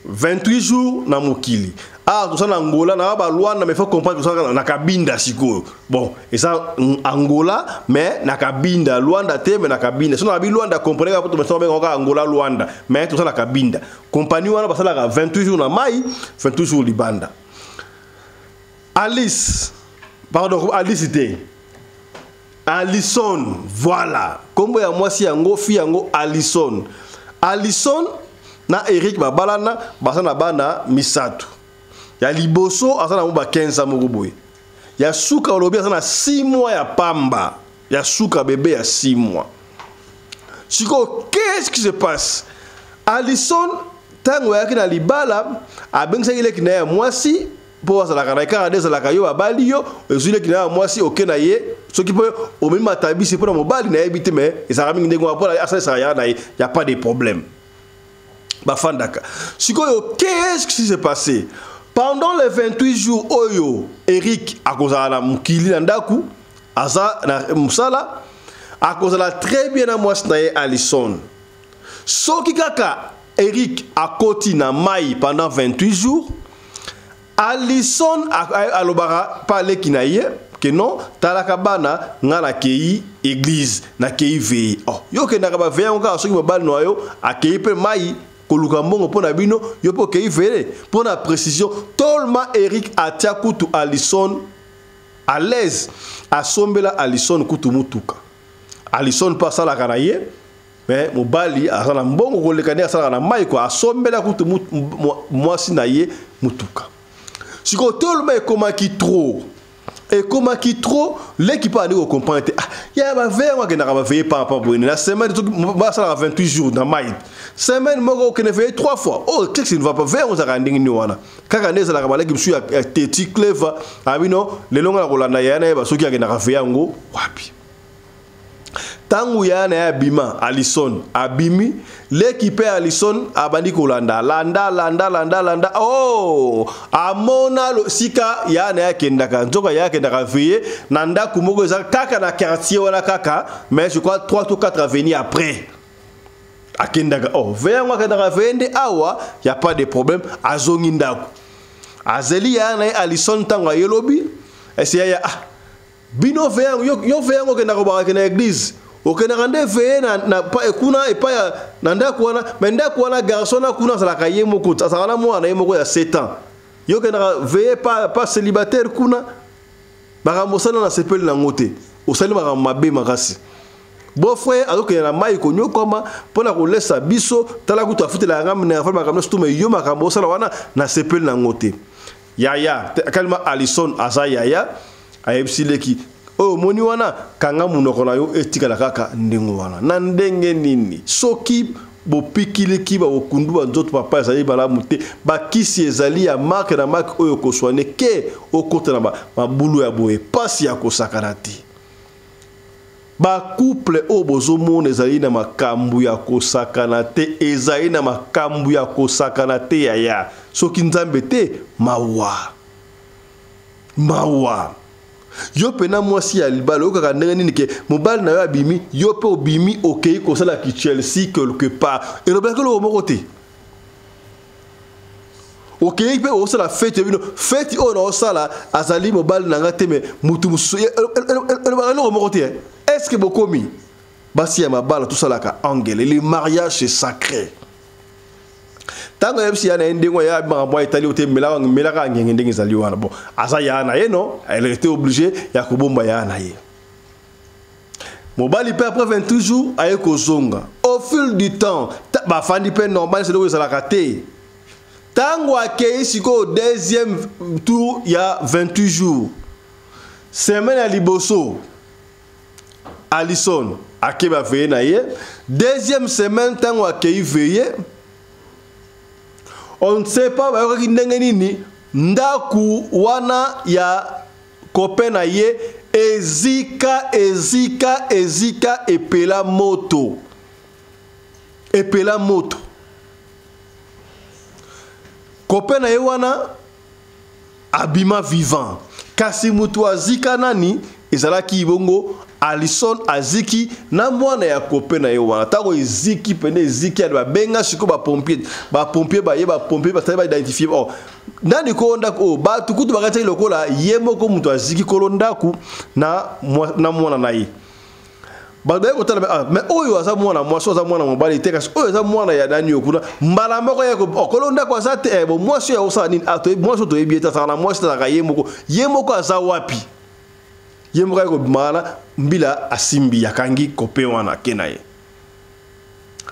28 jours na mokili tout ça na Angola na ba Luanda mais faut comprendre que ça na kabinda siko bon et ça Angola mais na kabinda Luanda te mais na kabinda so na bi Luanda comprendre que tout ça Angola Luanda mais tout ça na kabinda compagnie wana basala 28 jours na mai 28 jours libanda Alice pardon Alice te Alison voilà kombo ya mwasi yango fi yango Alison na Eric babalana basana bana misatu ya liboso asana mba 15 mogoboy ya suka olobi asana 6 mois ya pamba ya suka bébé ya 6 mois siko qu'est-ce qui se passe Alison tango yaki na libala abengisa ile kina ya mwasi po asala kana ka deza la kayo babali yo ezule kina ya mwasi okena ye soki po o mema tabisi po na mobali na ebite mais ezaka mingi ndengo apola asala sa ya na y a pas de problème. Bafandaka. Qu'est-ce qui s'est passé? Pendant les 28 jours, Oyo, Eric, à cause de la Mukili Nandaku, Aza, Moussala, à cause de la très bien à moi, Alison. Soki Kaka, Eric, à côté na Maï pendant 28 jours, Alison, à l'Obara, parlé Kinaye, que non, Talakabana, n'a la kei église, na kei veille. Oh, yo ke nakaba veille encore, ceux qui me bal noyo, à kei pe Maï. Kolukambongo pona bino yopo kei vere pona précision tolma Eric atia kutu Alison à l'aise a sombela Alison kutu mutuka Alison pasa la kanaye mais mobali asala mbongo kolekania asala na mai ko asombela kutu mwasi na ye mutuka siko tolma et comment qui trop l'équipe a dit au comprendre il y a va que n'a veillé pas la semaine va ça 28 jours dans mai semaine moi que ne veille 3 fois oh qu'est-ce qui ne va pas vers on a rending ni wana kaka neza la kabala qui suis teti clever abino le longa la rolanda yana ba soki na veille ngo wapi tangu yana ya bima Alison abimi l'équipe Alison abandi kolanda landa oh amona lo sika yana ya kendaka nzoka ya kendaka veiller nanda kumoko za kaka na quartier wala kaka mais je crois 3 ou 4 avenues après akendaka oh veiller ngwa kendaka vende awa y a pas de problème azongi ndako azeli yana ya Alison tangu yelobi esi ya bino veiller yo veiller ngwa kendaka ba na église okena rande veillé na pa ekuna et pas na ndako wana mais ndako wana garçon na kuna sala kaye moko sala mwana ye moko ya 7 ans yo kena veillé pas célibataire kuna baka mosana na sepeli na ngote osali maka mabe makasi beau frère azoke na mai ko nyokoma pona ko lesa biso tala kutu afutela ngam na fa makamno stume yo makambo osala wana na sepeli na ngote yaya kalma Alison aza yaya ayebsileki oh moni wana kanga munoko na yo etika la kaka ndengo wana na ndenge nini soki bo pikili ki ba okundu ba nzoto papa ezali bala muté ba kisi ezali ya marque na marque oyo ko soane ke okota na ba bulu ya boye pasi ya kosakana te ba couple o bozo mona ezali na makambu ya kosakana te ezali na makambu ya kosakana te ya soki nzambe te mawa mawa yo pena mwasi ya libala okaka ndenge nini ke mobali na yo abimi yo pe obimi okei kosala ki Chelsea quelque part et le blanc le moko te okei pe osala fête bino fête o na osala azali mobali na ngate me mutu musu le moko te est-ce que bokomi basi ya mabala tout ça là ka angele le mariage c'est sacré tango yebisi yana ndengo ya mwa Italie ote melaka ngenge ndenge zali wana bon asa yana ye non elle était obligée ya kobomba yana ye mobali pe après 28 jours aye kozonga au fil du temps ba fandi pe normal c'est le ça la raté tango akei siko deuxième tour ya 28 jours semaine à liboso Alison akeba veillé na ye deuxième semaine tango akei veillé. On ne sait pas ndaku wana ya kopena ye ezika epela moto kopena ye wana abima vivant kasi mutu azika nani ezalaki ibongo Alison aziki na mwana ya kopena ye wana tako eziki pene eziki ya benga siko ba pompier ba taba identifier oh nani ko ndako ba tukutu bakati lokola yemoko mutu aziki kolondaku na mwana na ye ba de ko tala mais oyo aza mwana mwasi aza mwana mobali te kasi oyo aza mwana ya nani okuna mbala moko ya kolondako aza te bo mwasi ya osala nini ato mwasi to ebieta sana mwasi ta yemoko aza wapi yemoka ko mala mbila asimbi yakangi kope wana kenaye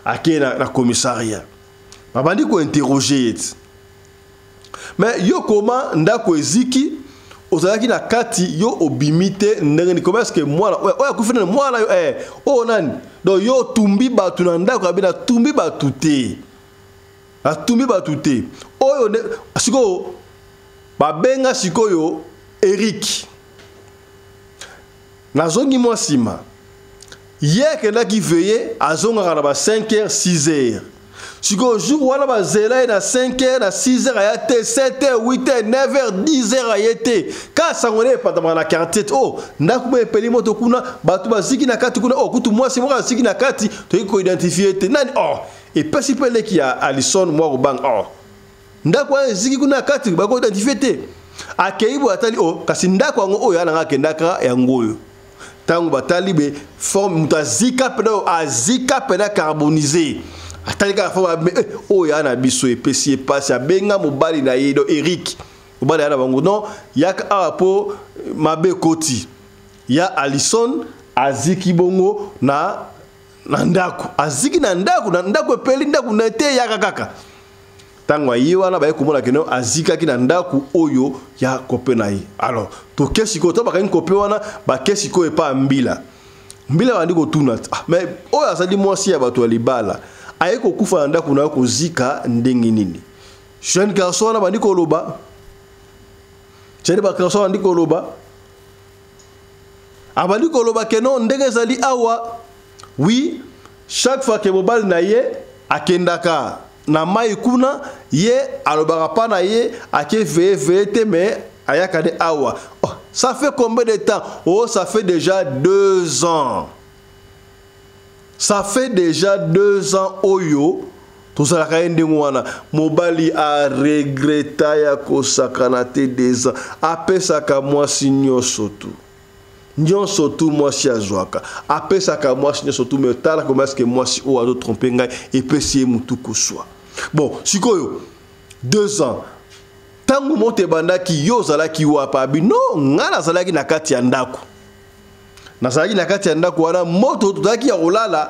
akena na commissariat babandi ko interroger mais yo koma ndako eziki ozalaki na kati yo obimite ndenge ni comment est-ce que mwana oya kufina mwana yo o nani donc yo tumbi batu na ndako abina tumbi batu te oyo siko babenga sikoyo Eric nazongi mwasima yeke na ki veillé azonga na ba 5h 6h siko jour wana ba zela na 5h na 6h ayate 7h 8h 9h 10h ayete ka sangone patama na quartier oh ndakume peli moto kuna batu baziki na kati kuna oh kutu mwasi mwa ziki na kati to ko identifier te nani oh et pesi pele ki a Alison mwa bang oh ndakwa ziki kuna kati ba ko identifier te akeibu atali oh kasi ndakwa ngo oyo ana ngakendaka ya ngoyo tango batali be forme mutazika pedo azika pena carbonisé atalika forme oyo ana biso epesi epasi abenga mobali na yedo Eric mobali ana bango non yaka apo mabe koti ya Alison aziki bongo na ndako aziki na ndako epeli ndako na te yaka kaka tango yiwana ba ekomona keno azika ki na ndako oyo ya kopenayi alors to kesiko to bakani kope wana ba kesiko epa mbila bandi ko tuna mais oyo azali mwasi ya bato libala ayeko kufa na ndako na ko zika ndenge nini jeune garçon na bandi ko loba jeune garçon bandi ko loba abandi ko loba keno ndenge zali awa oui chaque fois que mobile na ye akendaka na mai kuna ye alobaka pa na ye ake vete mais ayaka de awa oh, ça fait combien de temps oh ça fait déjà 2 ans oyo tozalaka ye ndenge wana mobali a regreta ya kosakana te 2 ans apesaka mwasi nyonso tu mwasi azwaka apesaka mwasi nyonso tu me tala comment est-ce que mwasi o azo tromper ngai epesi ye mutu koswa bon sikoyo 2 ans tango mote bandaki yo zalaki wapa bino ngana zalaki na kati ya ndako wana moto tozalaki ya kolala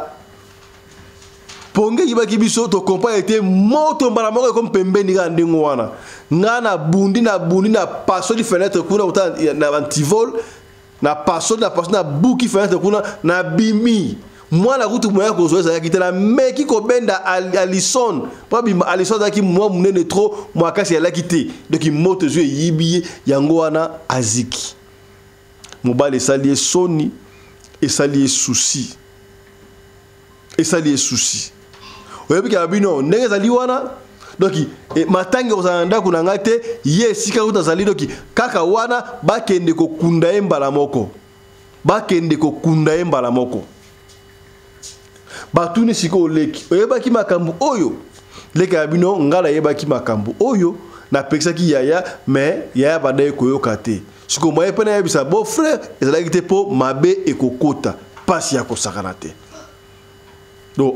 ponge yibaki biso to kompa ete moto mbala moko comme pembeni ga ndengo wana ngana bundi na passo di fenêtre kuna uta na antivol na passo na buki fenêtre kuna na bimi mwana kutu moya ko zoeza ya kitela meki ko benda Alison pabi Alison daki mwa munene trop mwa kasi ya lakite donc moto zo yibiye yango wana aziki mobale salier soni et salier souci oyebi ka bino ndenge zali wana donc matangi ozanda kunanga te ye sika utazali donc kaka wana bakende ko kunda embala moko batuni siko leki oyebaki makambu oyo leka bino ngala yebaki makambu oyo na pexaki yaya mais yaya badaye koyoka te siko moye pena yebisa beau frère ezalaki te po mabe ekokota pasi ya kosakana te donc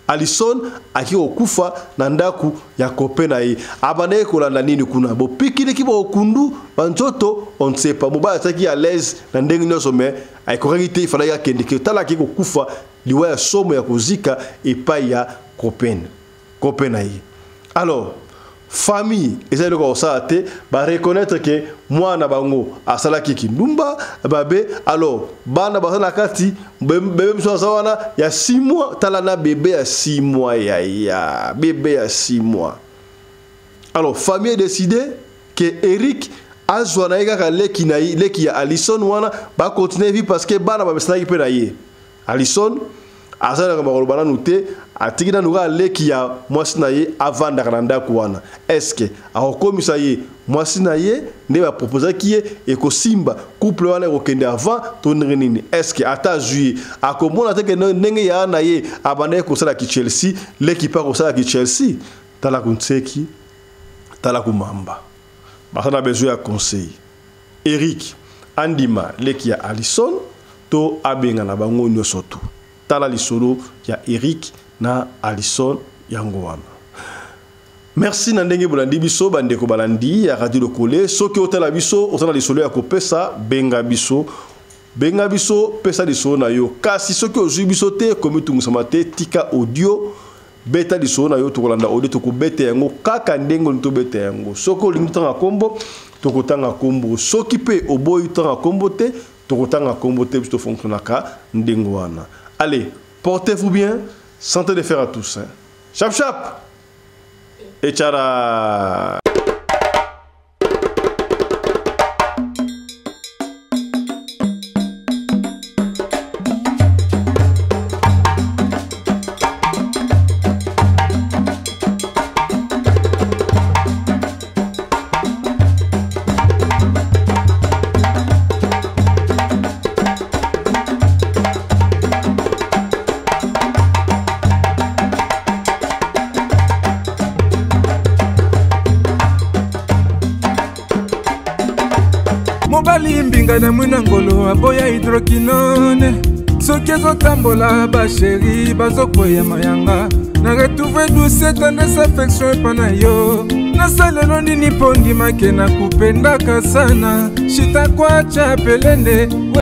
Alison aki okufa na ndaku ya kope na ye abanaye kolanda nini kuna bo pikili ki bo kundu banzoto on ne sait pas moba ataki à l'aise na ndenge nyoso mais ay koragite ifala ya kendike tala ki kokufa liwa ya somo ya kozika epai ya kope na ye. Alors famille ezali ko osate ba reconnaître que moi na bango asala ki kindumba babe alors bana basana kati bébé mso sawana ya 6 mois talana bébé ya 6 mois ya bébé ya 6 mois. Alors famille a décidé que Eric azwana eka leki ya Alison wana ba continuer vie parce que bana ba besana ki pe na ye Alison azala ka makolo bana nuté atikina nuka leki ya mwasi na ye avanda kananda kuwana est-ce que akokomisa ye mwasi na ye nde ba proposer ki ye ekosimba couple wana ekokende avant tonere nini est-ce que ata juillet akomona te ke ndenge ya na ye abanda kosala ki Chelsea leki pa kosala ki Chelsea tala kunseki tala kumamba basana besoin ya conseil Eric andima leki ya Alison to abenga na bango nyoso tu tala lisolo ya Eric na Alison yango wana. Merci na ndenge bolandi biso bandeko balandi ya Radio Lokole soki otala biso otala lisolo ya kopesa benga biso pesa lisolo na yo kasi soki ozwi biso te komi tungusama te tika audio beta lisolo na yo tokolanda audio tokobeta yango kaka ndenge nto beta yango soki olingi tanga kombo tokotanga kombo soki pe oboyi tanga kombo te tokotanga kombo te biso fonctionnaka ndenge wana. Allez, portez-vous bien, santé de fer à tous. Hein. Chap chap et tchara. Mbinga na mwina ngolo aboya hydroquinone soki ezotambola basheri bazokoya mayanga na retrouve douce tendresse affection epa na yo nasalelo nini mpo ndimake na kupendaka sana shitakwacha pelende